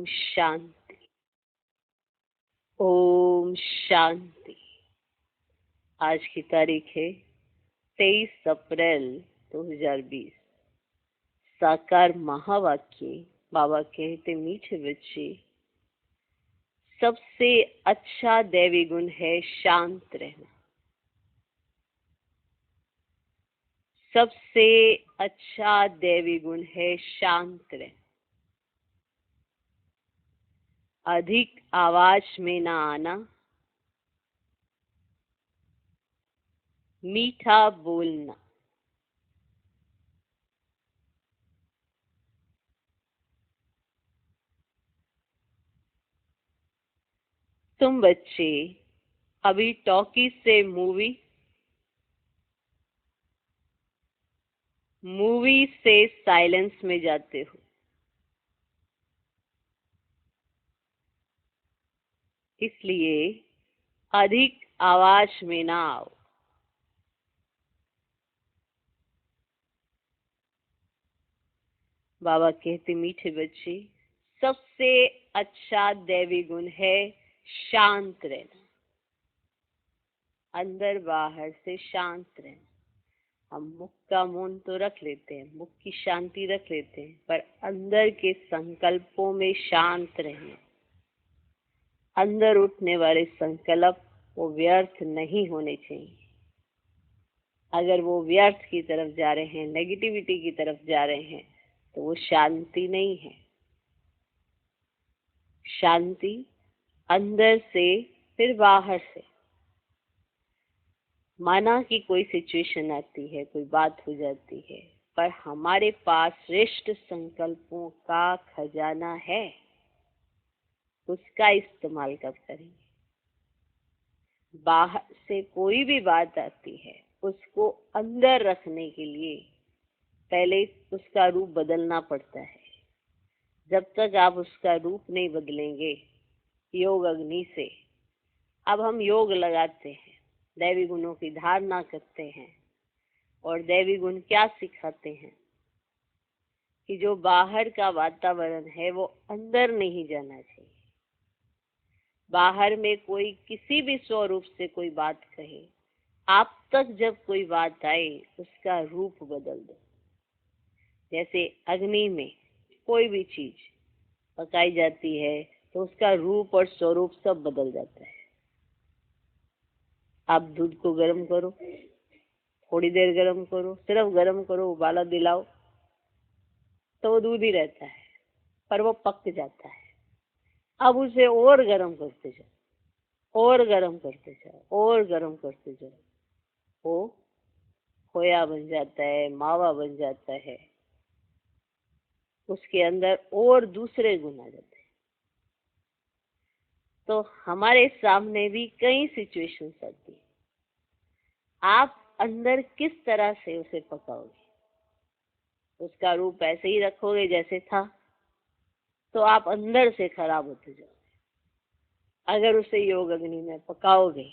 ओम शांति। ओम शांति। आज की तारीख है 23 अप्रैल 2020। साकार महावाक्य बाबा कहते, मीठे बच्चे, सबसे अच्छा दैवी गुण है शांत रहना। सबसे अच्छा दैवी गुण है शांत रहना। अधिक आवाज में ना आना, मीठा बोलना। तुम बच्चे अभी टॉकीज से मूवी से साइलेंस में जाते हो, इसलिए अधिक आवाज में ना आओ। बाबा कहते, मीठे बच्चे, सबसे अच्छा दैवी गुण है शांत रहना। अंदर बाहर से शांत रहना। हम मुख का मौन तो रख लेते हैं, मुख की शांति रख लेते हैं, पर अंदर के संकल्पों में शांत रहना। अंदर उठने वाले संकल्प वो व्यर्थ नहीं होने चाहिए। अगर वो व्यर्थ की तरफ जा रहे हैं, नेगेटिविटी की तरफ जा रहे हैं, तो वो शांति नहीं है। शांति अंदर से फिर बाहर से। माना कि कोई सिचुएशन आती है, कोई बात हो जाती है, पर हमारे पास श्रेष्ठ संकल्पों का खजाना है, उसका इस्तेमाल कब करेंगे? बाहर से कोई भी बात आती है, उसको अंदर रखने के लिए पहले उसका रूप बदलना पड़ता है। जब तक आप उसका रूप नहीं बदलेंगे योग अग्नि से, अब हम योग लगाते हैं, दैवी गुणों की धारणा करते हैं, और दैवी गुण क्या सिखाते हैं कि जो बाहर का वातावरण है वो अंदर नहीं जाना चाहिए। बाहर में कोई किसी भी स्वरूप से कोई बात कहे, आप तक जब कोई बात आए उसका रूप बदल दो। जैसे अग्नि में कोई भी चीज पकाई जाती है तो उसका रूप और स्वरूप सब बदल जाता है। आप दूध को गर्म करो, थोड़ी देर गर्म करो, सिर्फ गर्म करो, उबाला दिलाओ, तो वो दूध ही रहता है, पर वो पक जाता है। अब उसे और गर्म करते जाओ, और गर्म करते जाओ, और गर्म करते जाओ, वो खोया बन जाता है, मावा बन जाता है। उसके अंदर और दूसरे गुण आ जाते हैं। तो हमारे सामने भी कई सिचुएशंस आती है। आप अंदर किस तरह से उसे पकाओगे? उसका रूप ऐसे ही रखोगे जैसे था, तो आप अंदर से खराब होते जाओगे। अगर उसे योग अग्नि में पकाओगे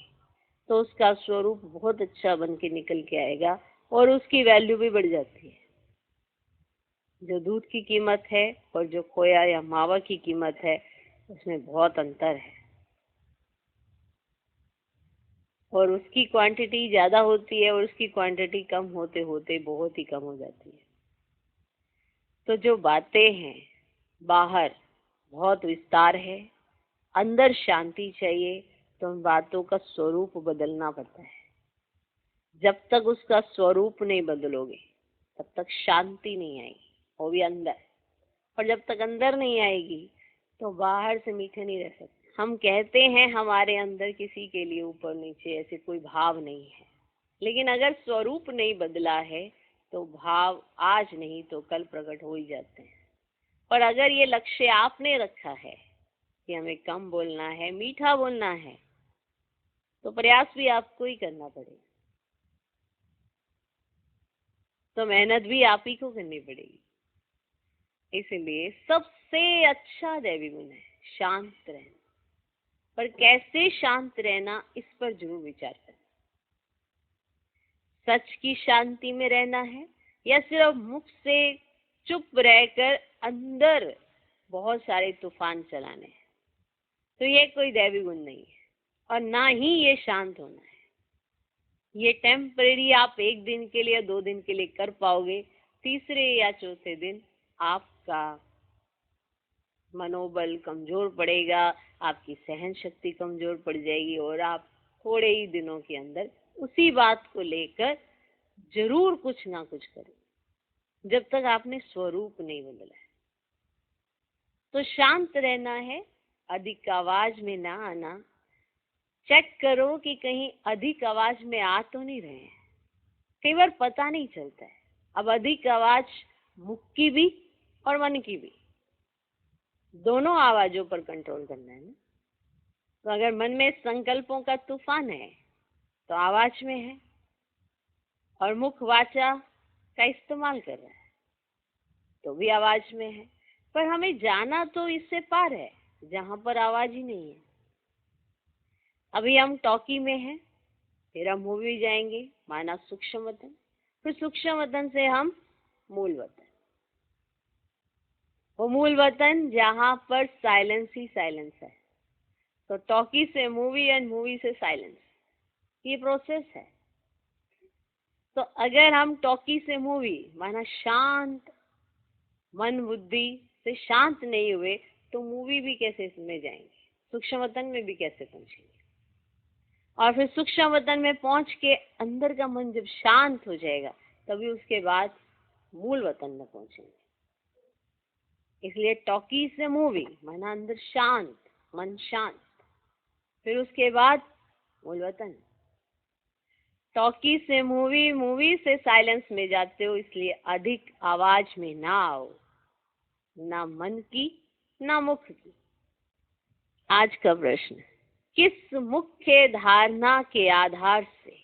तो उसका स्वरूप बहुत अच्छा बन के निकल के आएगा, और उसकी वैल्यू भी बढ़ जाती है। जो दूध की कीमत है और जो खोया या मावा की कीमत है, उसमें बहुत अंतर है, और उसकी क्वांटिटी ज्यादा होती है और उसकी क्वांटिटी कम होते होते बहुत ही कम हो जाती है। तो जो बातें हैं बाहर बहुत विस्तार है, अंदर शांति चाहिए, तो उन बातों का स्वरूप बदलना पड़ता है। जब तक उसका स्वरूप नहीं बदलोगे तब तक शांति नहीं आएगी, वो भी अंदर। और जब तक अंदर नहीं आएगी तो बाहर से मीठे नहीं रह सकते। हम कहते हैं हमारे अंदर किसी के लिए ऊपर नीचे ऐसे कोई भाव नहीं है, लेकिन अगर स्वरूप नहीं बदला है तो भाव आज नहीं तो कल प्रकट हो ही जाते हैं। और अगर ये लक्ष्य आपने रखा है कि हमें कम बोलना है, मीठा बोलना है, तो प्रयास भी आपको ही करना पड़ेगा। तो मेहनत भी आप ही को करनी पड़ेगी। इसलिए सबसे अच्छा दैवी गुण है शांत रहना। पर कैसे शांत रहना, इस पर जरूर विचार करें। सच की शांति में रहना है या सिर्फ मुख से चुप रहकर अंदर बहुत सारे तूफान चलाने हैं, तो ये कोई दैवी गुण नहीं है। और ना ही ये शांत होना है। ये टेम्परेरी आप 1 दिन के लिए या 2 दिन के लिए कर पाओगे, तीसरे या चौथे दिन आपका मनोबल कमजोर पड़ेगा, आपकी सहन शक्ति कमजोर पड़ जाएगी और आप थोड़े ही दिनों के अंदर उसी बात को लेकर जरूर कुछ ना कुछ करें, जब तक आपने स्वरूप नहीं बदला है। तो शांत रहना है, अधिक आवाज में ना आना। चेक करो कि कहीं अधिक आवाज में आ तो नहीं रहे हैं। कई बार पता नहीं चलता है। अब अधिक आवाज मुख की भी और मन की भी, दोनों आवाजों पर कंट्रोल करना है ना। तो अगर मन में संकल्पों का तूफान है तो आवाज में है, और मुख वाचा का इस्तेमाल कर रहा है तो भी आवाज में है। पर हमें जाना तो इससे पार है, जहां पर आवाज ही नहीं है। अभी हम टॉकी में हैं, फिर हम मूवी जाएंगे, माना सूक्ष्म वतन, फिर सूक्ष्म वतन से हम मूल वतन। वो मूल वतन जहां पर साइलेंस ही साइलेंस है। तो टॉकी से मूवी एंड मूवी से साइलेंस, ये प्रोसेस है। तो अगर हम टॉकी से मूवी माना शांत मन बुद्धि से शांत नहीं हुए तो मूवी भी कैसे में जाएंगे, सूक्ष्म वतन में भी कैसे पहुंचेंगे। और फिर सूक्ष्म वतन में पहुंच के अंदर का मन जब शांत हो जाएगा तभी उसके बाद मूल वतन में पहुंचेंगे। इसलिए टॉकी से मूवी माना अंदर शांत, मन शांत, फिर उसके बाद मूल वतन। टॉकी से मूवी, मूवी से साइलेंस में जाते हो, इसलिए अधिक आवाज में ना आओ, ना मन की ना मुख की। आज का प्रश्न, किस मुख्य धारणा के आधार से,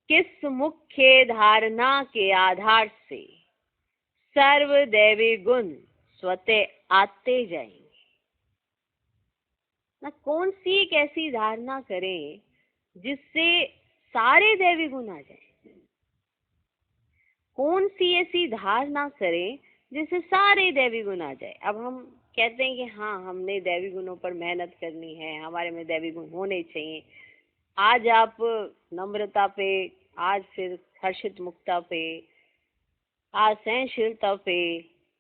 किस मुख्य धारणा के आधार से सर्वदैवी गुण स्वतः आते जाएंगे? ना कौन सी एक ऐसी धारणा करें जिससे सारे दैवी गुण आ जाए? कौन सी ऐसी धारणा करें जिससे सारे दैवी गुण आ जाए? अब हम कहते हैं कि हाँ, हमने दैवी गुणों पर मेहनत करनी है, हमारे में दैवी गुण होने चाहिए। आज आप नम्रता पे, आज फिर हर्षित मुक्ता पे, आज सहनशीलता पे,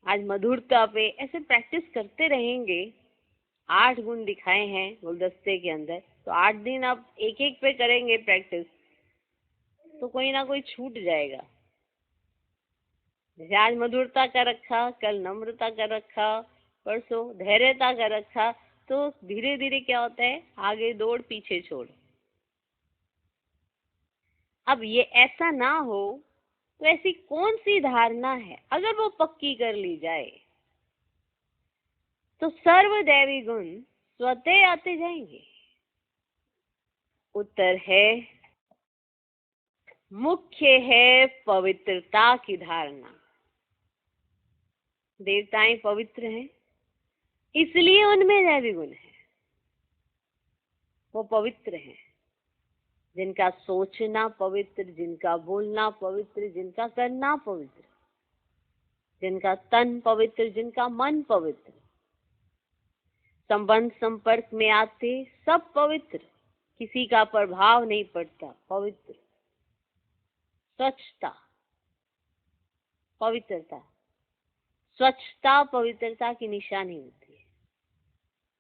आज मधुरता पे, ऐसे प्रैक्टिस करते रहेंगे। 8 गुण दिखाए हैं गुलदस्ते के अंदर, तो 8 दिन आप एक एक पे करेंगे प्रैक्टिस, तो कोई ना कोई छूट जाएगा। जैसे आज मधुरता का रखा, कल नम्रता का रखा, परसों धैर्यता का रखा, तो धीरे धीरे क्या होता है, आगे दौड़ पीछे छोड़। अब ये ऐसा ना हो तो ऐसी कौन सी धारणा है, अगर वो पक्की कर ली जाए तो सर्वदैवी गुण स्वतः आते जाएंगे? उत्तर है, मुख्य है पवित्रता की धारणा। देवताएं पवित्र हैं, इसलिए उनमें दैवी गुण है। वो पवित्र हैं, जिनका सोचना पवित्र, जिनका बोलना पवित्र, जिनका करना पवित्र, जिनका तन पवित्र, जिनका मन पवित्र, संबंध संपर्क में आते सब पवित्र, किसी का प्रभाव नहीं पड़ता, पवित्र। स्वच्छता, पवित्रता, स्वच्छता पवित्रता की निशानी होती है।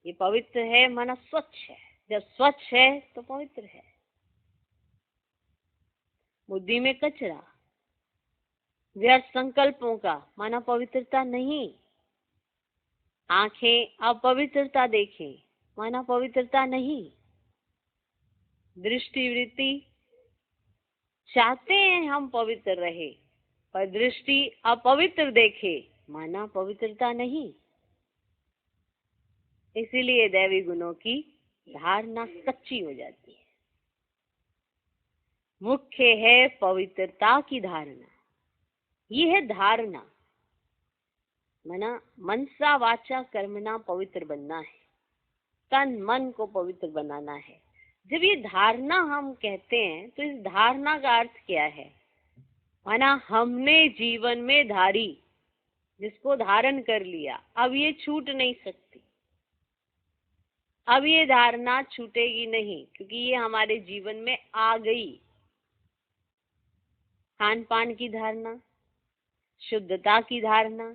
ये पवित्र है माना स्वच्छ है, जब स्वच्छ है तो पवित्र है। बुद्धि में कचरा, व्यर्थ संकल्पों का माना पवित्रता नहीं। आंखें अपवित्रता देखें माना पवित्रता नहीं। दृष्टि वृत्ति, चाहते हैं हम पवित्र रहे, पर दृष्टि अपवित्र देखे माना पवित्रता नहीं। इसीलिए दैवी गुणों की धारणा कच्ची हो जाती है। मुख्य है पवित्रता की धारणा। ये है धारणा, मना मनसा वाचा कर्मणा पवित्र बनना है, तन मन को पवित्र बनाना है। जब ये धारणा हम कहते हैं तो इस धारणा का अर्थ क्या है? माना हमने जीवन में धारी, जिसको धारण कर लिया, अब ये छूट नहीं सकती। अब ये धारणा छूटेगी नहीं, क्योंकि ये हमारे जीवन में आ गई। खान पान की धारणा, शुद्धता की धारणा,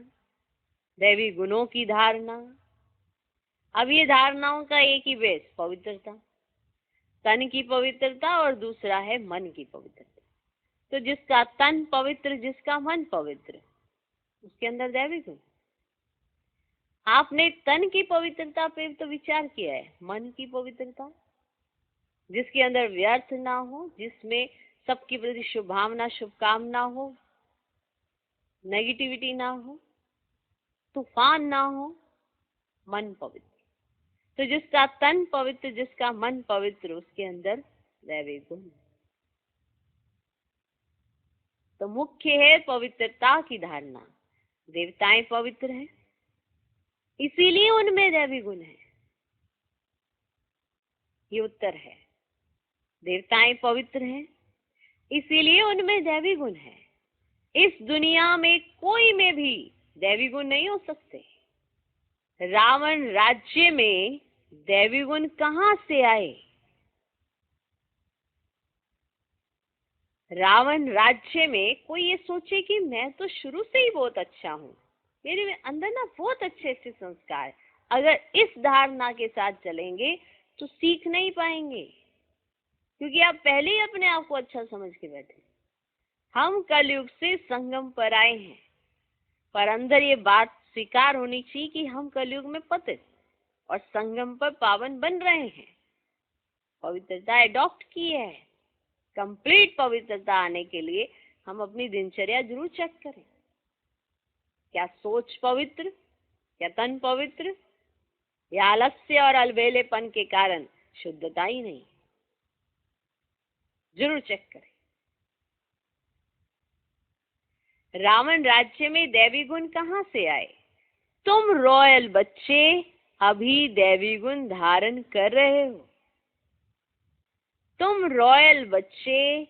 दैवी गुणों की धारणा। अब ये धारणाओं का एक ही बेस, पवित्रता, तन की पवित्रता, और दूसरा है मन की पवित्रता। तो जिसका तन पवित्र, जिसका मन पवित्र, उसके अंदर दैवी गुण। आपने तन की पवित्रता पे तो विचार किया है, मन की पवित्रता जिसके अंदर व्यर्थ ना हो, जिसमें सबके प्रति शुभ भावना, शुभकामना हो, नेगेटिविटी ना हो, तूफान ना हो, मन पवित्र। तो जिसका तन पवित्र, जिसका मन पवित्र, उसके अंदर दैवी गुण। तो मुख्य है पवित्रता की धारणा। देवताएं पवित्र हैं, इसीलिए उनमें दैवी गुण है। ये उत्तर है। देवताएं पवित्र हैं, इसीलिए उनमें दैवी गुण है। इस दुनिया में कोई में भी दैवी गुण नहीं हो सकते। रावण राज्य में दैवी गुण कहां से आए? रावण राज्य में कोई ये सोचे कि मैं तो शुरू से ही बहुत अच्छा हूं, मेरे अंदर ना बहुत अच्छे अच्छे संस्कार, अगर इस धारणा के साथ चलेंगे तो सीख नहीं पाएंगे, क्योंकि आप पहले ही अपने आप को अच्छा समझ के बैठे। हम कलयुग से संगम पर आए हैं, पर अंदर ये बात स्वीकार होनी चाहिए कि हम कलयुग में पतित और संगम पर पावन बन रहे हैं। पवित्रता अडॉप्ट की है। कंप्लीट पवित्रता आने के लिए हम अपनी दिनचर्या जरूर चेक करें। क्या सोच पवित्र, क्या तन पवित्र, या आलस्य और अलबेलेपन के कारण शुद्धता ही नहीं? जरूर चेक करें। रावण राज्य में दैवी गुण कहां से आए? तुम रॉयल बच्चे अभी दैवी गुण धारण कर रहे हो। तुम रॉयल बच्चे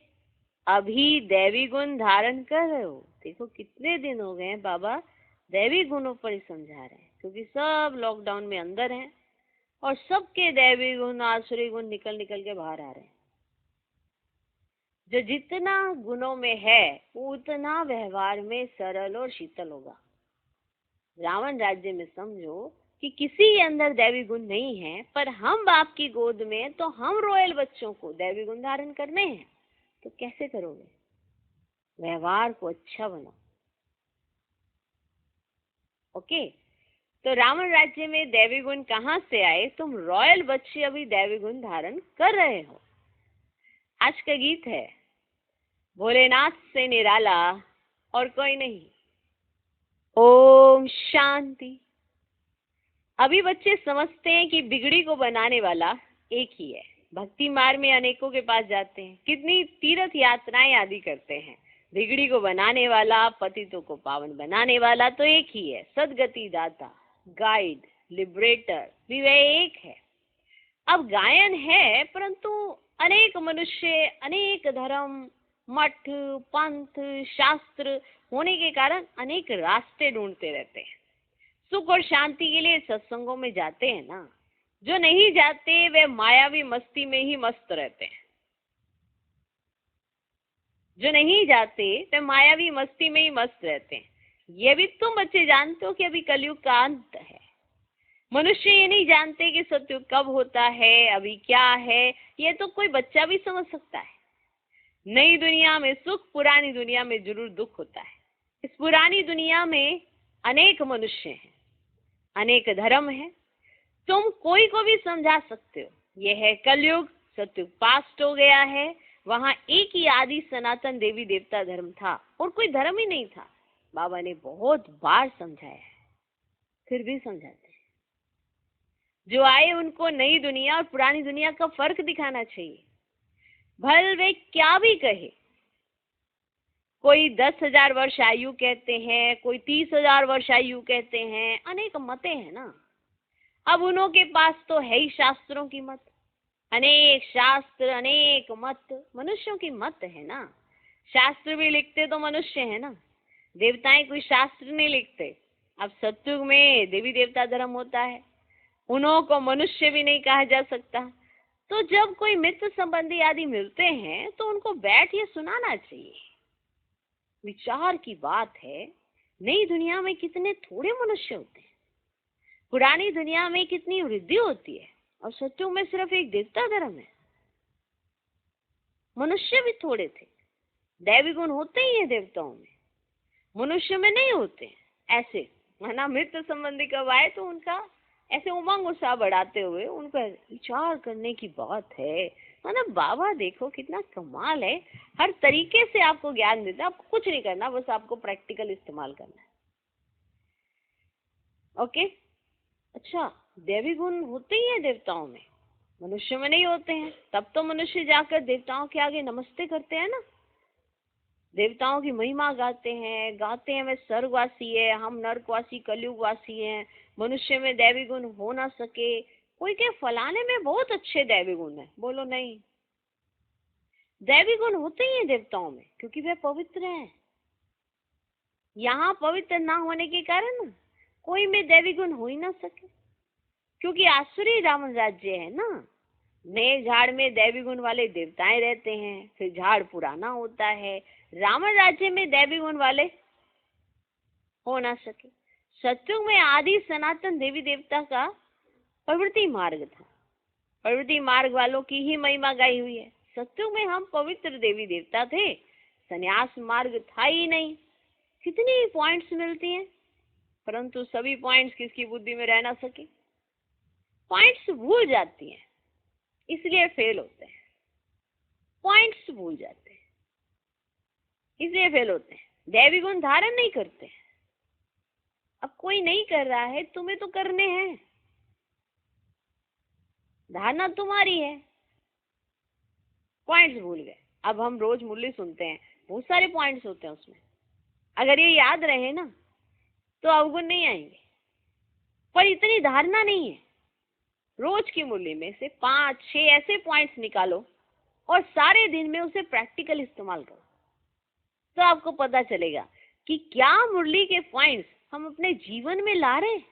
अभी दैवी गुण धारण कर रहे हो। देखो कितने दिन हो गए हैं बाबा दैवी गुणों पर ही समझा रहे हैं, क्योंकि सब लॉकडाउन में अंदर हैं और सबके दैवी गुण, आसुरी गुण निकल निकल के बाहर आ रहे हैं। जो जितना गुणों में है वो उतना व्यवहार में सरल और शीतल होगा। रावण राज्य में समझो कि किसी के अंदर दैवी गुण नहीं है, पर हम बाप की गोद में, तो हम रॉयल बच्चों को दैवी गुण धारण करने हैं। तो कैसे करोगे? व्यवहार को अच्छा बनाओ। ओके, तो रावण राज्य में दैवी गुण कहां से आए? तुम रॉयल बच्चे अभी दैवी गुण धारण कर रहे हो। आज का गीत है, भोलेनाथ से निराला और कोई नहीं। ओम शांति। अभी बच्चे समझते हैं कि बिगड़ी को बनाने वाला एक ही है। भक्ति मार्ग में अनेकों के पास जाते हैं, कितनी तीर्थ यात्राएं आदि करते हैं। बिगड़ी को बनाने वाला, पतितों को पावन बनाने वाला तो एक ही है। सदगति दाता, गाइड, लिबरेटर भी वह एक है। अब गायन है, परंतु अनेक मनुष्य, अनेक धर्म, मठ, पंथ, शास्त्र होने के कारण अनेक रास्ते ढूंढते रहते हैं। सुख और शांति के लिए सत्संगों में जाते हैं ना। जो नहीं जाते वे मायावी मस्ती में ही मस्त रहते हैं। जो नहीं जाते वे मायावी मस्ती में ही मस्त रहते हैं। ये भी तुम बच्चे जानते हो कि अभी कलयुग का अंत है। मनुष्य ये नहीं जानते कि सतयुग कब होता है, अभी क्या है। ये तो कोई बच्चा भी समझ सकता है। नई दुनिया में सुख, पुरानी दुनिया में जरूर दुख होता है। इस पुरानी दुनिया में अनेक मनुष्य हैं, अनेक धर्म है। तुम कोई को भी समझा सकते हो। यह है कलयुग, सतयुग पास्ट हो गया है। वहां एक ही आदि सनातन देवी देवता धर्म था और कोई धर्म ही नहीं था। बाबा ने बहुत बार समझाया है, फिर भी समझाते हैं। जो आए उनको नई दुनिया और पुरानी दुनिया का फर्क दिखाना चाहिए। भले वे क्या भी कहे, कोई 10,000 वर्ष आयु कहते हैं, कोई 30,000 वर्ष आयु कहते हैं, अनेक मतें हैं ना। अब उन्हों के पास तो है ही शास्त्रों की मत। अनेक शास्त्र, अनेक मत, मनुष्यों की मत है ना। शास्त्र भी लिखते तो मनुष्य है ना। देवताएं कोई शास्त्र नहीं लिखते, अब सतयुग में देवी देवता धर्म होता है, उन्हों को मनुष्य भी नहीं कहा जा सकता। तो जब कोई मित्र संबंधी आदि मिलते हैं तो उनको बैठ ये सुनाना चाहिए। विचार की बात है, नई दुनिया में कितने थोड़े मनुष्य होते हैं, पुरानी दुनिया में कितनी वृद्धि होती है, और सतयुग में सिर्फ एक देवता धर्म है। मनुष्य भी थोड़े थे, दैवी गुण होते ही है देवताओं में, मनुष्य में नहीं होते। ऐसे है ना, मित्र संबंधी कब आए तो उनका ऐसे उमंग उत्साह बढ़ाते हुए उनका विचार करने की बात है। मतलब बाबा देखो कितना कमाल है, हर तरीके से आपको ज्ञान देता है, आपको कुछ नहीं करना, बस आपको प्रैक्टिकल इस्तेमाल करना है। ओके, अच्छा, दैवी गुण होते ही है देवताओं में, मनुष्य में नहीं होते हैं। तब तो मनुष्य जाकर देवताओं के आगे नमस्ते करते हैं ना, देवताओं की महिमा गाते हैं वे स्वर्गवासी है, हम नरकवासी कलयुगवासी हैं, मनुष्य में दैवी गुण हो ना सके। कोई के फलाने में बहुत अच्छे दैवी गुण है, बोलो नहीं, दैवी गुण होते ही हैं देवताओं में, क्योंकि वे पवित्र हैं। यहाँ पवित्र ना होने के कारण कोई में दैवी गुण हो ही ना सके, क्योंकि आसुरी रावण राज्य है ना। नए झाड़ में दैवी गुण वाले देवताएं रहते हैं, फिर झाड़ पुराना होता है। रावण राज्य में दैवी गुण वाले हो ना सके। सतयुग में आदि सनातन देवी देवता का प्रवृत्ति मार्ग था, प्रवृत्ति मार्ग वालों की ही महिमा गाई हुई है। सतयुग में हम पवित्र देवी देवता थे, संन्यास मार्ग था ही नहीं। कितनी पॉइंट्स मिलती हैं, परंतु सभी पॉइंट्स किसकी बुद्धि में रह ना सके, पॉइंट्स भूल जाती हैं, इसलिए फेल होते हैं। पॉइंट्स भूल जाते हैं इसलिए फेल होते हैं, दैवी गुण धारण नहीं करते हैं। अब कोई नहीं कर रहा है, तुम्हें तो करने हैं, धारणा तुम्हारी है, पॉइंट्स भूल गए। अब हम रोज मुरली सुनते हैं, बहुत सारे पॉइंट्स होते हैं उसमें, अगर ये याद रहे ना तो अवगुण नहीं आएंगे, पर इतनी धारणा नहीं है। रोज की मुरली में से 5-6 ऐसे पॉइंट्स निकालो और सारे दिन में उसे प्रैक्टिकल इस्तेमाल करो, तो आपको पता चलेगा कि क्या मुरली के पॉइंट्स हम अपने जीवन में ला रहे हैं,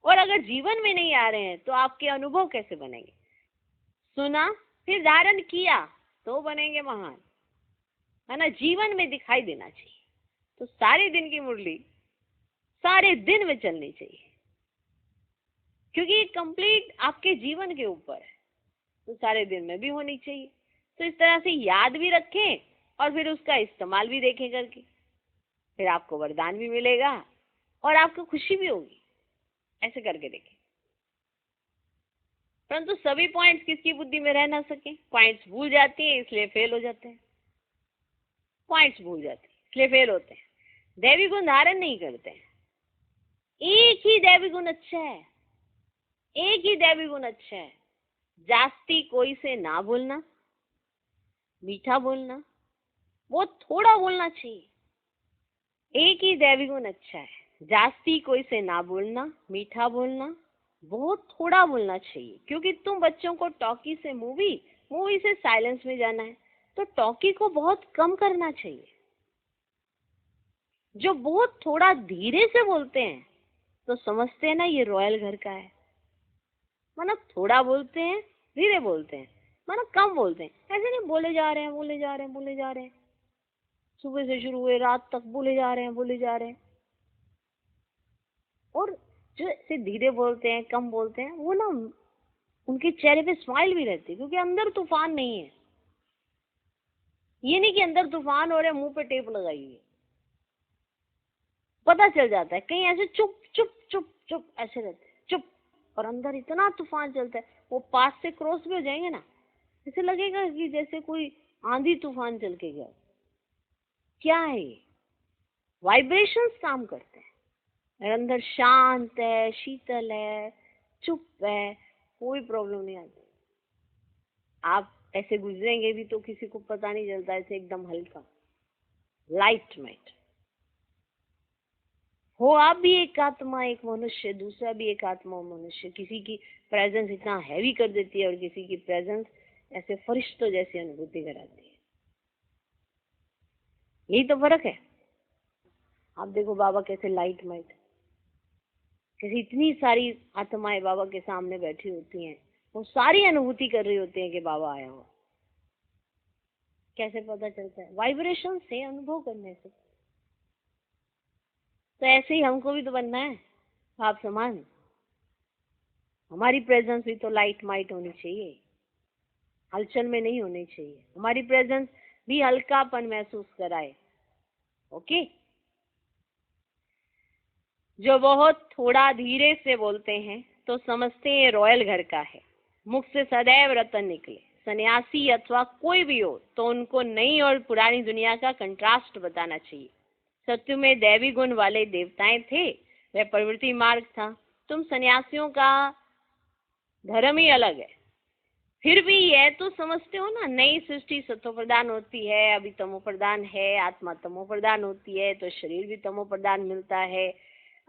और अगर जीवन में नहीं आ रहे हैं तो आपके अनुभव कैसे बनेंगे। सुना फिर धारण किया तो बनेंगे महान, है ना। जीवन में दिखाई देना चाहिए। तो सारे दिन की मुरली सारे दिन में चलनी चाहिए, क्योंकि ये कंप्लीट आपके जीवन के ऊपर है, तो सारे दिन में भी होनी चाहिए। तो इस तरह से याद भी रखें और फिर उसका इस्तेमाल भी देखें करके, फिर आपको वरदान भी मिलेगा और आपको खुशी भी होगी। ऐसे करके देखें। परंतु सभी पॉइंट्स किसकी बुद्धि में रह ना सके, पॉइंट्स भूल जाती है इसलिए फेल हो जाते हैं, पॉइंट्स भूल जाते हैं इसलिए फेल होते हैं, दैवी गुण धारण नहीं करते हैं। एक ही दैवी गुण अच्छा है, एक ही दैवी गुण अच्छा है, जास्ती कोई से ना बोलना, मीठा बोलना, वो थोड़ा बोलना चाहिए। एक ही दैवी गुण अच्छा है, जास्ती कोई से ना बोलना, मीठा बोलना, बहुत थोड़ा बोलना चाहिए। क्योंकि तुम बच्चों को टॉकी से मूवी से साइलेंस में जाना है, तो टॉकी को बहुत कम करना चाहिए। जो बहुत थोड़ा धीरे से बोलते हैं तो समझते हैं ना ये रॉयल घर का है, मतलब थोड़ा बोलते हैं, धीरे बोलते हैं, मतलब कम बोलते हैं। ऐसे नहीं बोले जा रहे हैं, बोले जा रहे हैं, बोले जा रहे हैं, सुबह से शुरू हुए रात तक बोले जा रहे हैं, बोले जा रहे हैं। और जो ऐसे धीरे बोलते हैं, कम बोलते हैं, वो ना उनके चेहरे पे स्माइल भी रहती है, क्योंकि अंदर तूफान नहीं है। ये नहीं कि अंदर तूफान हो रहे मुंह पे टेप लगाई हुई है, पता चल जाता है। कहीं ऐसे चुप चुप चुप चुप ऐसे रहते हैं, चुप, और अंदर इतना तूफान चलता है। वो पास से क्रॉस भी हो जाएंगे ना, ऐसे लगेगा कि जैसे कोई आंधी तूफान चल के गया। क्या है ये, वाइब्रेशंस काम करते हैं। अंदर शांत है, शीतल है, चुप है, कोई प्रॉब्लम नहीं आती। आप ऐसे गुजरेंगे भी तो किसी को पता नहीं चलता, ऐसे एकदम हल्का लाइट मेट हो। आप भी एक आत्मा, एक मनुष्य, दूसरा भी एक आत्मा मनुष्य। किसी की प्रेजेंस इतना हैवी कर देती है और किसी की प्रेजेंस ऐसे फरिश्तों जैसी अनुभूति कराती है। यही तो फर्क है। आप देखो बाबा कैसे लाइट माइट, कैसे इतनी सारी आत्माएं बाबा के सामने बैठी होती हैं, वो सारी अनुभूति कर रही होती हैं कि बाबा आया हुआ। कैसे पता चलता है? वाइब्रेशन से, अनुभव करने से। तो ऐसे ही हमको भी तो बनना है आप समान। हमारी प्रेजेंस भी तो लाइट माइट होनी चाहिए, हलचल में नहीं होनी चाहिए। हमारी प्रेजेंस भी हल्कापन महसूस कराए। ओके। जो बहुत थोड़ा धीरे से बोलते हैं तो समझते हैं रॉयल घर का है, मुख से सदैव रतन निकले। सन्यासी अथवा कोई भी हो तो उनको नई और पुरानी दुनिया का कंट्रास्ट बताना चाहिए। सत्य में दैवी गुण वाले देवताएं थे, वह प्रवृत्ति मार्ग था। तुम सन्यासियों का धर्म ही अलग है, फिर भी यह तो समझते हो ना, नई सृष्टि सत्व प्रदान होती है, अभी तमो प्रदान है, आत्मा तमो प्रदान होती है, तो शरीर भी तमो प्रदान मिलता है।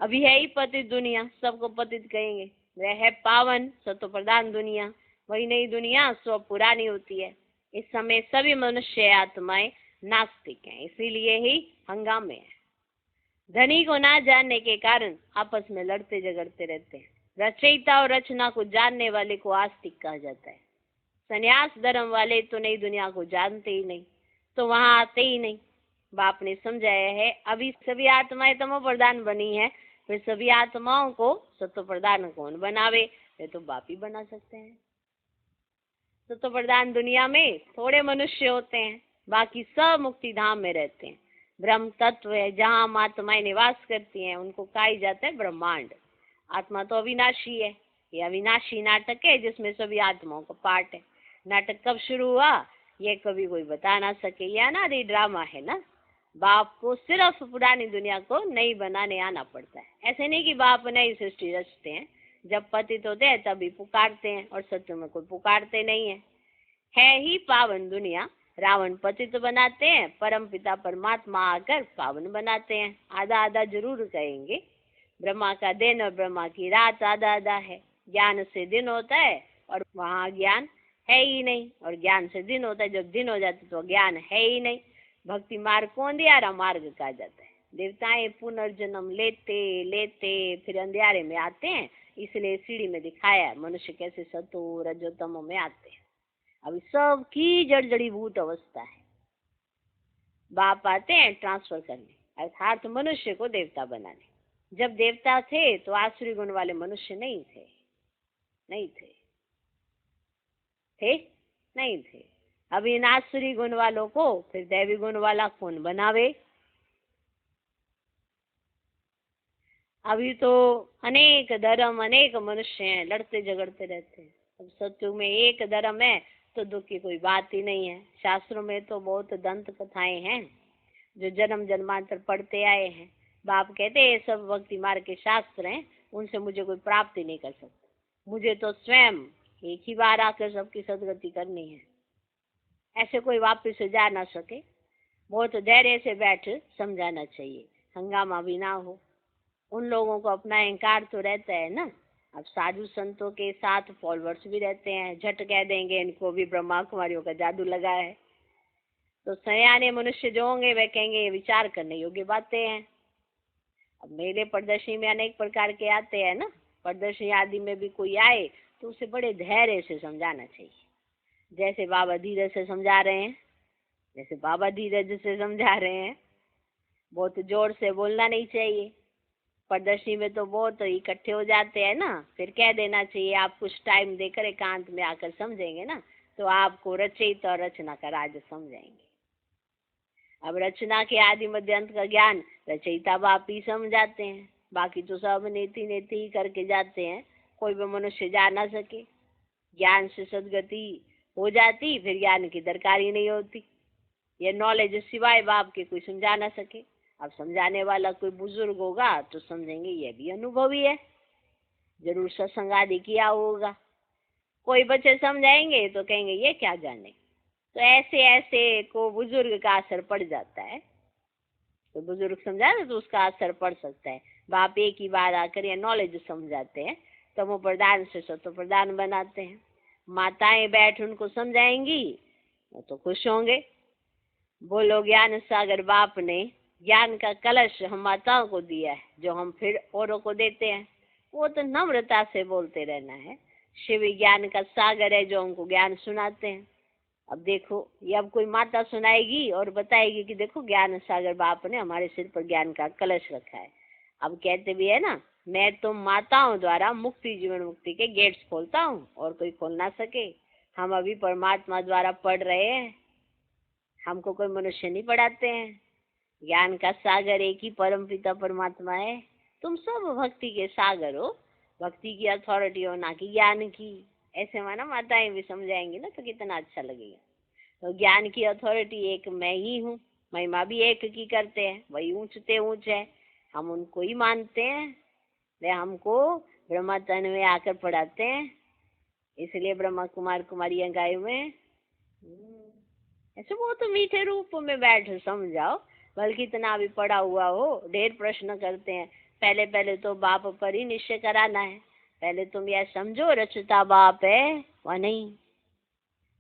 अभी है ही पतित दुनिया, सबको पतित कहेंगे। वह है पावन सत्व प्रदान दुनिया, वही नई दुनिया सो पुरानी होती है। इस समय सभी मनुष्य आत्माएं नास्तिक हैं, इसीलिए ही हंगामे हैं। धनी को ना जानने के कारण आपस में लड़ते झगड़ते रहते हैं। रचयिता और रचना को जानने वाले को आस्तिक कहा जाता है। संन्यास धर्म वाले तो नई दुनिया को जानते ही नहीं, तो वहां आते ही नहीं। बाप ने समझाया है, अभी सभी आत्माएं तमो प्रधान बनी है, फिर सभी आत्माओं को सत्व प्रधान कौन बनावे? वे तो बाप ही बना सकते हैं। सत्व प्रधान दुनिया में थोड़े मनुष्य होते हैं, बाकी सब मुक्ति धाम में रहते हैं। ब्रह्म तत्व है जहाँ आत्माएं निवास करती हैं, उनको कहा जाता है ब्रह्मांड। आत्मा तो अविनाशी है, ये अविनाशी नाटक है जिसमें सभी आत्माओं का पार्ट है। नाटक कब शुरू हुआ ये कभी कोई बता ना सके, ये अनादि ड्रामा है ना। बाप को सिर्फ पुरानी दुनिया को नई बनाने आना पड़ता है। ऐसे नहीं कि बाप नई सृष्टि रचते हैं, जब पतित होते हैं तभी पुकारते हैं, और सत्य में कोई पुकारते नहीं है ही पावन दुनिया। रावण पतित बनाते हैं, परम पिता परमात्मा आकर पावन बनाते हैं। आधा आधा जरूर कहेंगे। ब्रह्मा का दिन और ब्रह्मा की रात आधा आधा है। ज्ञान से दिन होता है और वहाँ ज्ञान है ही नहीं, और ज्ञान से दिन होता है, जब दिन हो जाता है तो ज्ञान है ही नहीं। भक्ति मार्ग को अंधियारा मार्ग कहा जाता है। देवताएं पुनर्जन्म लेते लेते फिर अंधियारे में आते हैं, इसलिए सीढ़ी में दिखाया मनुष्य कैसे सतो रजो तमो में आते हैं। अभी सब की जड़ भूत अवस्था है। बाप आते हैं ट्रांसफर करने, अर्थात मनुष्य को देवता बनाने। जब देवता थे तो आसुरी गुण वाले मनुष्य नहीं थे, नहीं थे, थे नहीं थे। अभी इन आसुरी गुण वालों को फिर दैवी गुण वाला कौन बनावे? अभी तो अनेक धर्म अनेक मनुष्य हैं, लड़ते झगड़ते रहते हैं। अब सत्युग में एक धर्म है तो दुख की कोई बात ही नहीं है। शास्त्रों में तो बहुत दंत कथाएं हैं जो जन्म जन्मांतर पढ़ते आए हैं। बाप कहते हैं सब भक्ति मार्ग के शास्त्र हैं, उनसे मुझे कोई प्राप्ति नहीं कर सकता। मुझे तो स्वयं एक ही बार आकर सबकी सदगति करनी है, ऐसे कोई वापस से जा ना सके। बहुत धैर्य से बैठ समझाना चाहिए, हंगामा भी ना हो। उन लोगों को अपना अहंकार तो रहता है ना। अब साधु संतों के साथ फॉलोअर्स भी रहते हैं, झट कह देंगे इनको भी ब्रह्मा कुमारियों का जादू लगा है। तो सयाने मनुष्य जो होंगे वे कहेंगे ये विचार करने योग्य बातें हैं। अब मेले प्रदर्शनी में अनेक प्रकार के आते हैं ना, प्रदर्शनी आदि में भी कोई आए तो उसे बड़े धैर्य से समझाना चाहिए। जैसे बाबा धीरज से समझा रहे हैं, जैसे बाबा धीरज से समझा रहे हैं। बहुत जोर से बोलना नहीं चाहिए। प्रदर्शनी में तो बहुत इकट्ठे हो जाते हैं ना, फिर कह देना चाहिए आप कुछ टाइम देकर एकांत में आकर समझेंगे ना तो आपको रचयिता और रचना का राज समझाएंगे। अब रचना के आदि मध्य अंत का ज्ञान रचयिता बाप ही समझाते हैं, बाकी तो सब नीति नीति ही करके जाते हैं, कोई भी मनुष्य जा ना सके। ज्ञान से सदगति हो जाती, फिर ज्ञान की दरकार ही नहीं होती। ये नॉलेज सिवाय बाप के कोई समझा ना सके। अब समझाने वाला कोई बुजुर्ग होगा तो समझेंगे ये भी अनुभवी है, जरूर सत्संग आदि किया होगा। कोई बच्चे समझाएंगे तो कहेंगे ये क्या जाने। तो ऐसे ऐसे को बुजुर्ग का असर पड़ जाता है। तो बुजुर्ग समझा तो उसका असर पड़ सकता है। बाप एक ही बार आकर ये नॉलेज समझाते हैं, तमो प्रधान से सत्व प्रधान बनाते हैं। माताएं बैठ उनको समझाएंगी वो तो खुश होंगे। बोलो ज्ञान सागर बाप ने ज्ञान का कलश हम माताओं को दिया है, जो हम फिर औरों को देते हैं। वो तो नम्रता से बोलते रहना है। शिव ज्ञान का सागर है जो हमको ज्ञान सुनाते हैं। अब देखो, ये अब कोई माता सुनाएगी और बताएगी कि देखो ज्ञान सागर बाप ने हमारे सिर पर ज्ञान का कलश रखा है। अब कहते भी है ना, मैं तो माताओं द्वारा मुक्ति जीवन मुक्ति के गेट्स खोलता हूँ और कोई खोल ना सके। हम अभी परमात्मा द्वारा पढ़ रहे हैं, हमको कोई मनुष्य नहीं पढ़ाते हैं। ज्ञान का सागर एक ही परम पिता परमात्मा है। तुम सब भक्ति के सागर हो, भक्ति की अथॉरिटी हो, ना कि ज्ञान की। ऐसे माना माताएं भी समझाएंगी ना तो कितना अच्छा लगेगा। तो ज्ञान की अथॉरिटी एक मैं ही हूँ, महिमा भी एक की करते हैं, वही ऊंचते ऊंच है, हम उनको ही मानते हैं। वे हमको ब्रह्मा तन में आकर पढ़ाते हैं, इसलिए ब्रह्मा कुमार कुमारियां गाय में ऐसे वो तो मीठे रूप में बैठ समझाओ। बल्कि इतना भी पढ़ा हुआ हो, ढेर प्रश्न करते हैं। पहले पहले तो बाप पर ही निश्चय कराना है। पहले तुम यह समझो रचता बाप है, वह नहीं।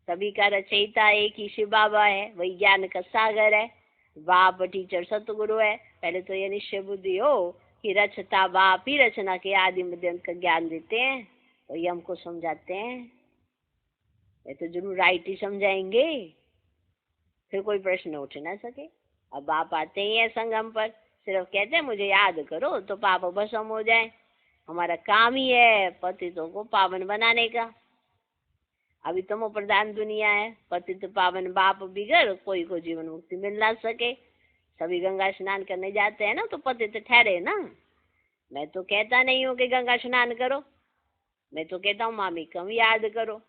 सभी का रचयिता एक ही शिव बाबा है, वही ज्ञान का सागर है। बाप टीचर सतगुरु है। पहले तो यह निश्चय बुद्धि हो कि रचता बाप ही रचना के आदि मध्य अंत का ज्ञान देते हैं, तो ये हमको समझाते हैं। ये तो जरूर राइट ही समझाएंगे, फिर कोई प्रश्न उठ ना सके। अब बाप आते ही है संगम पर, सिर्फ कहते हैं मुझे याद करो तो पाप भस्म हो जाए। हमारा काम ही है पतितों को पावन बनाने का। अभी तमो प्रधान दुनिया है, पतित पावन बाप बिगड़ कोई को जीवन मुक्ति मिल ना सके। सभी गंगा स्नान करने जाते हैं ना तो पतित ठहरे ना। मैं तो कहता नहीं हूँ कि गंगा स्नान करो, मैं तो कहता हूँ मामी कम याद करो।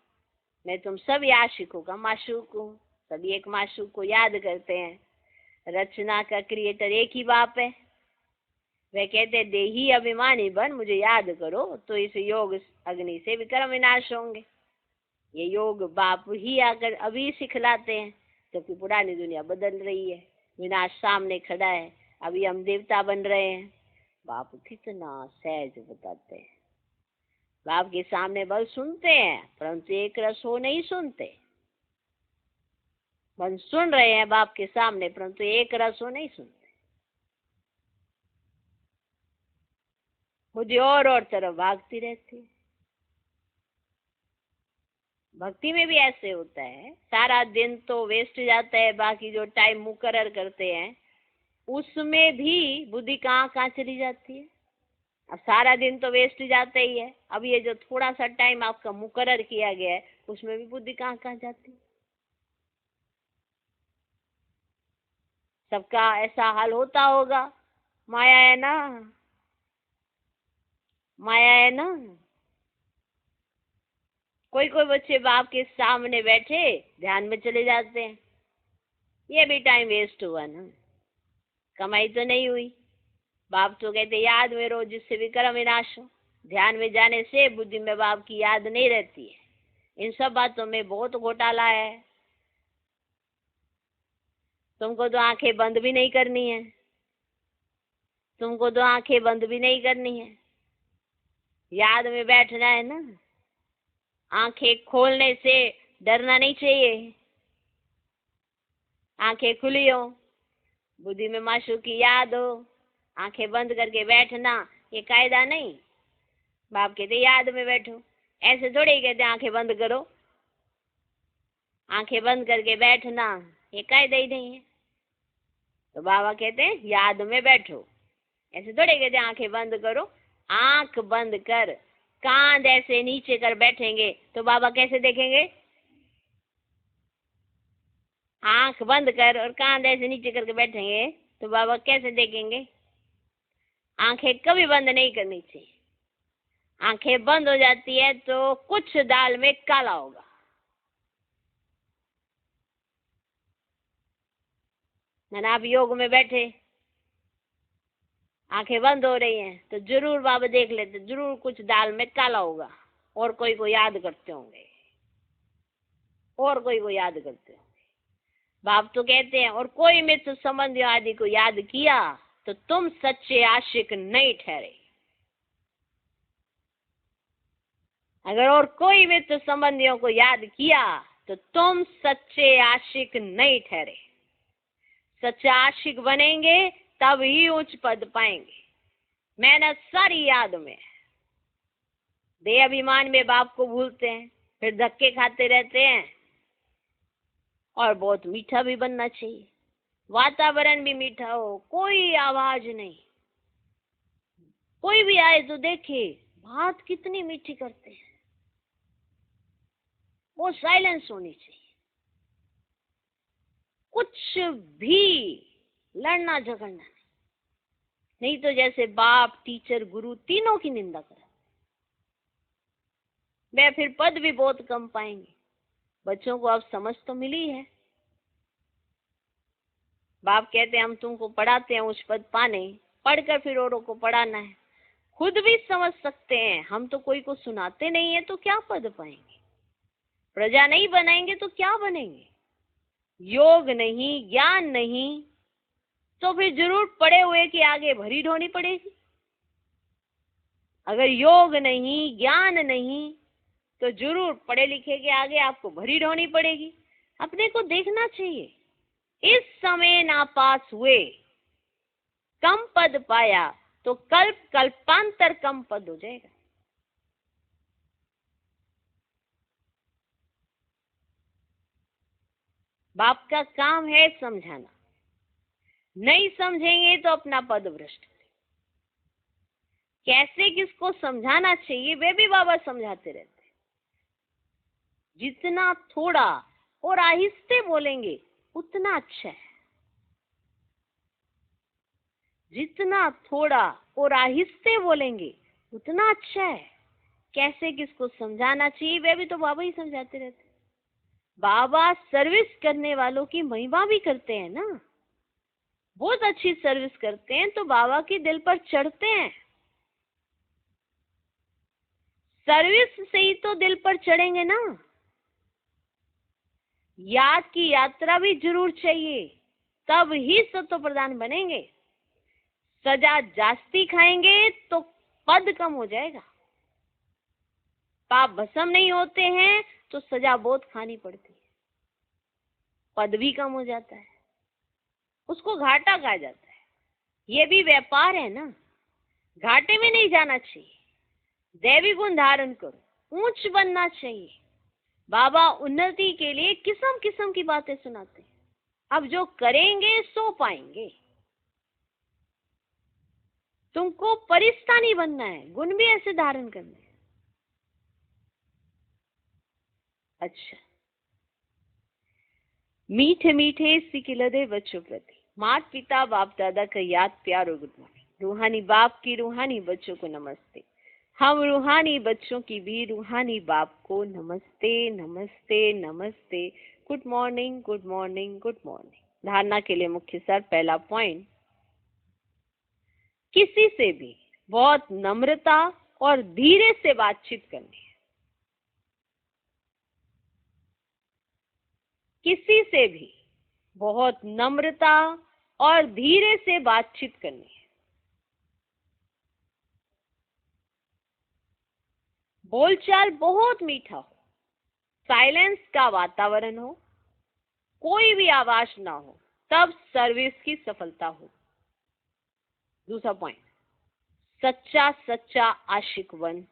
मैं तुम सब आशिकों का माशूक हूँ, सभी एक माशूक को याद करते हैं। रचना का क्रिएटर एक ही बाप है। वे कहते देही अभिमानी बन मुझे याद करो, तो इस योग अग्नि से विक्रम विनाश होंगे। ये योग बाप ही आकर अभी सिखलाते हैं, क्योंकि पुरानी दुनिया बदल रही है, विनाश सामने खड़ा है। अभी हम देवता बन रहे हैं। बाप कितना सहज बताते हैं। बाप के सामने बस सुनते हैं, परंतु एक रस हो नहीं सुनते। बस सुन रहे हैं बाप के सामने, परंतु एक रस हो नहीं सुनते। बुद्धि और तरफ भागती रहती है। भक्ति में भी ऐसे होता है, सारा दिन तो वेस्ट जाता है, बाकी जो टाइम मुकर्रर करते हैं उसमें भी बुद्धि कहाँ कहाँ चली जाती है। अब सारा दिन तो वेस्ट जाता ही है, अब ये जो थोड़ा सा टाइम आपका मुकर्रर किया गया है उसमें भी बुद्धि कहाँ कहाँ जाती है। सबका ऐसा हाल होता होगा। माया है ना, माया है ना। कोई कोई बच्चे बाप के सामने बैठे ध्यान में चले जाते हैं, ये भी टाइम वेस्ट हुआ ना, कमाई तो नहीं हुई। बाप तो कहते याद में रहो जिससे विक्रम विनाश हो। ध्यान में जाने से बुद्धि में बाप की याद नहीं रहती है। इन सब बातों में बहुत घोटाला है। तुमको तो आंखें बंद भी नहीं करनी है, तुमको तो आंखें बंद भी नहीं करनी है, याद में बैठना है ना। आंखें खोलने से डरना नहीं चाहिए। आंखें खुली हो, बुद्धि में माशूक की याद हो, आंखें बंद करके बैठना ये कायदा नहीं। बाप कहते याद में बैठो, ऐसे थोड़े ही कहते आंखें बंद करो। आंखें बंद करके बैठना ये कायदा ही नहीं है। तो बाबा कहते हैं याद में बैठो, ऐसे थोड़े कहते आंखें बंद करो। आंख बंद कर कांध ऐसे नीचे कर बैठेंगे तो बाबा कैसे देखेंगे। आंख बंद कर और कांध ऐसे नीचे करके बैठेंगे तो बाबा कैसे देखेंगे। आंखें कभी बंद नहीं करनी चाहिए। आंखें बंद हो जाती है तो कुछ दाल में काला होगा। मैंने आप योग में बैठे, आंखें बंद हो रही हैं तो जरूर बाबा देख लेते, जरूर कुछ दाल में काला होगा। और कोई को याद करते होंगे, और कोई को याद करते होंगे। बाप तो कहते हैं और कोई मित्र संबंधियों आदि को याद किया तो तुम सच्चे आशिक नहीं ठहरे। अगर और कोई मित्र संबंधियों को याद किया तो तुम सच्चे आशिक नहीं ठहरे। सच्चा आशिक बनेंगे तब ही उच्च पद पाएंगे। मेहनत सारी याद में, देह अभिमान में बाप को भूलते हैं, फिर धक्के खाते रहते हैं। और बहुत मीठा भी बनना चाहिए, वातावरण भी मीठा हो, कोई आवाज नहीं। कोई भी आए तो देखे बात कितनी मीठी करते हैं, वो साइलेंस होनी चाहिए। कुछ भी लड़ना झगड़ना नहीं तो जैसे बाप, टीचर, गुरु तीनों की निंदा करा, वे फिर पद भी बहुत कम पाएंगे। बच्चों को अब समझ तो मिली है। बाप कहते हैं हम तुमको पढ़ाते हैं उच्च पद पाने, पढ़कर फिर औरों को पढ़ाना है। खुद भी समझ सकते हैं, हम तो कोई को सुनाते नहीं है तो क्या पद पाएंगे? प्रजा नहीं बनाएंगे तो क्या बनेंगे? योग नहीं, ज्ञान नहीं, तो फिर जरूर पड़े हुए की आगे भरी ढोनी पड़ेगी। अगर योग नहीं, ज्ञान नहीं, तो जरूर पढ़े लिखे के आगे आपको भरी ढोनी पड़ेगी। अपने को देखना चाहिए, इस समय नापास हुए, कम पद पाया तो कल्प कल्पांतर कम पद हो जाएगा। बाप का काम है समझाना, नहीं समझेंगे तो अपना पद भ्रष्ट। कैसे किसको समझाना चाहिए वे भी बाबा समझाते रहते हैं। जितना थोड़ा और आहिस्ते बोलेंगे उतना अच्छा है। जितना थोड़ा और आहिस्ते बोलेंगे उतना अच्छा है। कैसे किसको समझाना चाहिए वे भी तो बाबा ही समझाते रहते हैं। बाबा सर्विस करने वालों की महिमा भी करते हैं ना, बहुत अच्छी सर्विस करते हैं तो बाबा के दिल पर चढ़ते हैं। सर्विस से ही तो दिल पर चढ़ेंगे ना। याद की यात्रा भी जरूर चाहिए, तब ही सत्व प्रधान बनेंगे। सजा जास्ती खाएंगे तो पद कम हो जाएगा। पाप भस्म नहीं होते हैं तो सजा बहुत खानी पड़ती है, पद भी कम हो जाता है, उसको घाटा कहा जाता है। ये भी व्यापार है ना, घाटे में नहीं जाना चाहिए। दैवी गुण धारण करो, ऊंच बनना चाहिए। बाबा उन्नति के लिए किस्म किस्म की बातें सुनाते हैं। अब जो करेंगे सो पाएंगे। तुमको परिस्था नहीं बनना है, गुण भी ऐसे धारण करने हैं। अच्छा, मीठे मीठे सिकिलदे बच्चों प्रति माता पिता बाप दादा का याद प्यार और गुड मॉर्निंग। रूहानी बाप की रूहानी बच्चों को नमस्ते। हम रूहानी बच्चों की भी रूहानी बाप को नमस्ते नमस्ते नमस्ते। Good morning good morning good morning. धारणा के लिए मुख्य सार। पहला पॉइंट, किसी से भी बहुत नम्रता और धीरे से बातचीत करनी है। किसी से भी बहुत नम्रता और धीरे से बातचीत करनी है। बोलचाल बहुत मीठा हो, साइलेंस का वातावरण हो, कोई भी आवाज ना हो, तब सर्विस की सफलता हो। दूसरा पॉइंट, सच्चा सच्चा आशिक बन,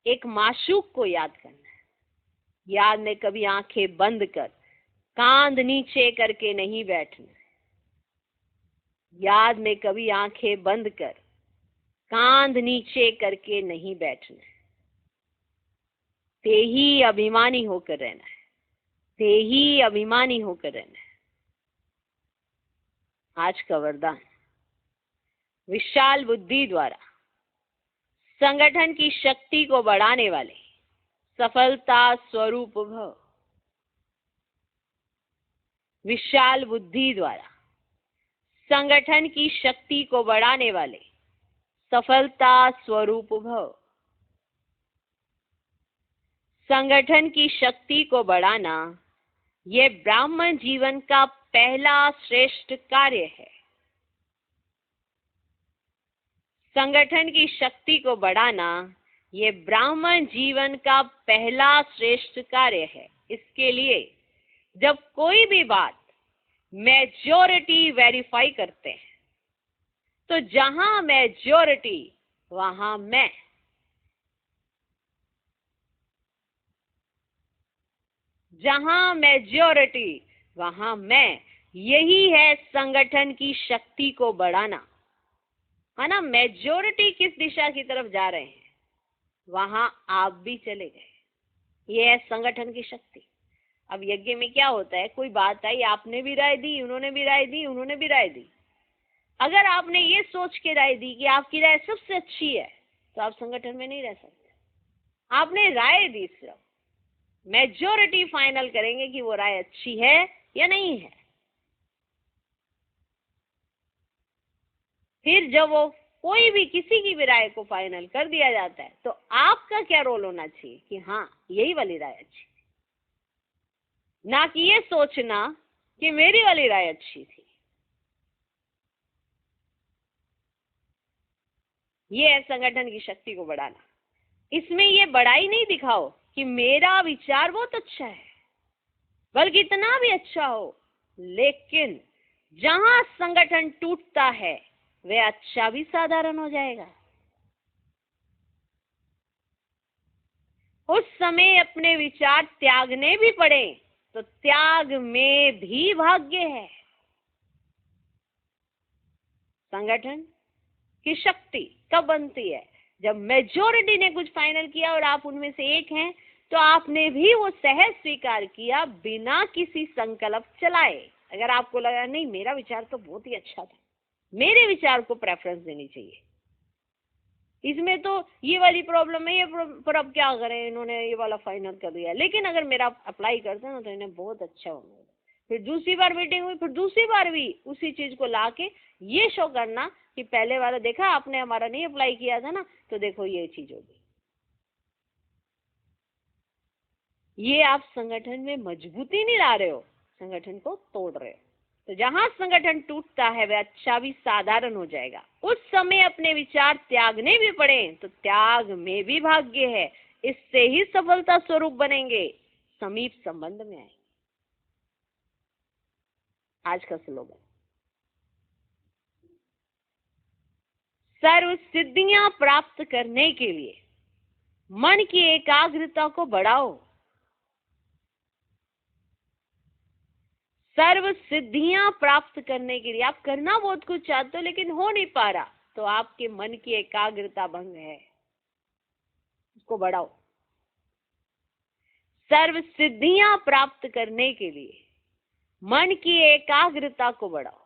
एक माशूक को याद करना है। याद में कभी आंखें बंद कर, कांध नीचे करके नहीं बैठना। याद में कभी आंखें बंद कर, कांध नीचे करके नहीं बैठना। देही अभिमानी होकर रहना है, देही अभिमानी होकर रहना है। आज का वरदान, विशाल बुद्धि द्वारा संगठन की शक्ति को बढ़ाने वाले सफलता स्वरूप भव। विशाल बुद्धि द्वारा संगठन की शक्ति को बढ़ाने वाले सफलता स्वरूप भव। संगठन की शक्ति को बढ़ाना ये ब्राह्मण जीवन का पहला श्रेष्ठ कार्य है। संगठन की शक्ति को बढ़ाना ये ब्राह्मण जीवन का पहला श्रेष्ठ कार्य है। इसके लिए जब कोई भी बात मेजॉरिटी वेरीफाई करते हैं, तो जहां मेजॉरिटी वहां मैं, जहां मेजॉरिटी वहां मैं, यही है संगठन की शक्ति को बढ़ाना, है ना। मेजॉरिटी किस दिशा की तरफ जा रहे हैं वहां आप भी चले गए, ये है संगठन की शक्ति। अब यज्ञ में क्या होता है, कोई बात आई, आपने भी राय दी, उन्होंने भी राय दी, उन्होंने भी राय दी। अगर आपने ये सोच के राय दी कि आपकी राय सबसे अच्छी है, तो आप संगठन में नहीं रह सकते। आपने राय दी, सिर्फ मेजॉरिटी फाइनल करेंगे कि वो राय अच्छी है या नहीं है। फिर जब वो कोई भी किसी की भी राय को फाइनल कर दिया जाता है, तो आपका क्या रोल होना चाहिए कि हाँ यही वाली राय अच्छी, ना कि ये सोचना कि मेरी वाली राय अच्छी थी। ये है संगठन की शक्ति को बढ़ाना। इसमें ये बड़ाई नहीं दिखाओ कि मेरा विचार बहुत अच्छा है, बल्कि इतना भी अच्छा हो, लेकिन जहां संगठन टूटता है वह अच्छा भी साधारण हो जाएगा। उस समय अपने विचार त्यागने भी पड़े तो त्याग में भी भाग्य है। संगठन की शक्ति कब बनती है, जब मेजॉरिटी ने कुछ फाइनल किया और आप उनमें से एक हैं, तो आपने भी वो सहज स्वीकार किया बिना किसी संकल्प चलाए। अगर आपको लगा नहीं मेरा विचार तो बहुत ही अच्छा था, मेरे विचार को प्रेफरेंस देनी चाहिए, इसमें तो ये वाली प्रॉब्लम है, ये पर अब क्या करें, इन्होंने ये वाला फाइनल कर दिया, लेकिन अगर मेरा अप्लाई करते ना तो इन्हें बहुत अच्छा होगा। फिर दूसरी बार मीटिंग हुई, फिर दूसरी बार भी उसी चीज को लाके ये शो करना कि पहले वाला देखा आपने हमारा नहीं अप्लाई किया था ना, तो देखो ये चीज होगी। ये आप संगठन में मजबूती नहीं ला रहे हो, संगठन को तोड़ रहे हो। तो जहां संगठन टूटता है वह अच्छा भी साधारण हो जाएगा। उस समय अपने विचार त्यागने भी पड़े तो त्याग में भी भाग्य है, इससे ही सफलता स्वरूप बनेंगे, समीप संबंध में आएंगे। आज का स्लोगन, सर्व सिद्धियां प्राप्त करने के लिए मन की एकाग्रता को बढ़ाओ। सर्व सिद्धियां प्राप्त करने के लिए आप करना बहुत कुछ चाहते हो लेकिन हो नहीं पा रहा, तो आपके मन की एकाग्रता भंग है, उसको बढ़ाओ। सर्व सिद्धियां प्राप्त करने के लिए मन की एकाग्रता को बढ़ाओ।